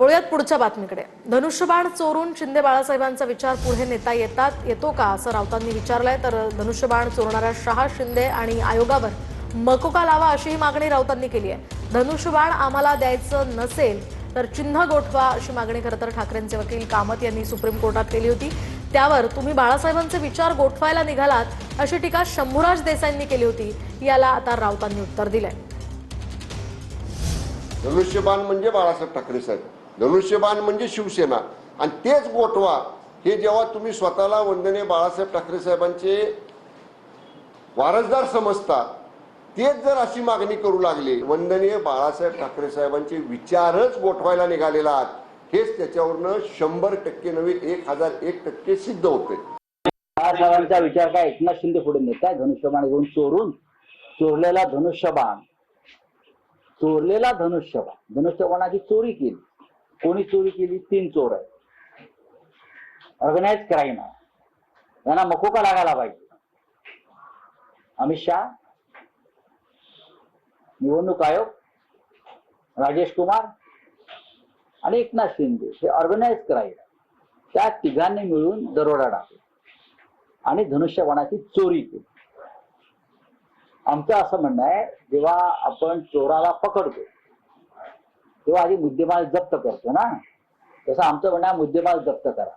वळूयात पुढच्या बातमीकडे। धनुष्यबाण चोरून शिंदे बाळासाहेबांचा विचार पुढे नेता येतो का असं राऊतांनी विचारलंय। तर धनुष्यबाण चोरणाऱ्या शहा, शिंदे आणि आयोगावर मकोका लावा अशी मागणी राऊतांनी केली आहे। धनुष्यबाण आम्हाला द्यायचं नसेल तर चिन्ह गोठवा अशी मागणी खरं तर ठाकरेंचे वकील कामत यांनी सुप्रीम कोर्टात केली होती। त्यावर तुम्ही बाळासाहेबांचे विचार गोठवायला निघालात अशी टीका शंभूराज देसाईंनी केली होती। याला आता राऊतांनी उत्तर दिलंय। धनुष्यबाण म्हणजे बाळासाहेब ठाकरे साहेब, धनुष्यबाण म्हणजे शिवसेना आणि तेच गोठवा हे जेव्हा तुम्ही स्वतःला वंदनीय बाळासाहेब ठाकरे साहेबांचे वारसदार समजता, तेच जर अशी मागणी करू लागले, वंदनीय बाळासाहेब ठाकरे साहेबांचे विचारच गोठवायला निघालेला आहात, हेच त्याच्यावरनं 100% नव्हे 1001% सिद्ध होते। बाळासाहेबांचा विचार काय एकनाथ शिंदे पुढे नेताय? धनुष्यबाण घेऊन चोरलेला धनुष्यबाणाची चोरी केली। कोणी चोरी केली? 3 चोर आहेत। ऑर्गनाइज क्राईम आहे, यांना मकोका लागायला पाहिजे। अमित शहा, निवडणूक आयोग, राजेश कुमार आणि एकनाथ शिंदे हे ऑर्गनाइज क्राईम, त्या तिघांनी मिळून दरोडा टाकला आणि धनुष्यबाणाची चोरी केली। आमचं असं म्हणणं आहे, जेव्हा आपण चोराला पकडतो तेव्हा आधी मुद्देमाल जप्त करतो ना, तसं आमचं म्हणणं आहे मुद्देमाल जप्त करा।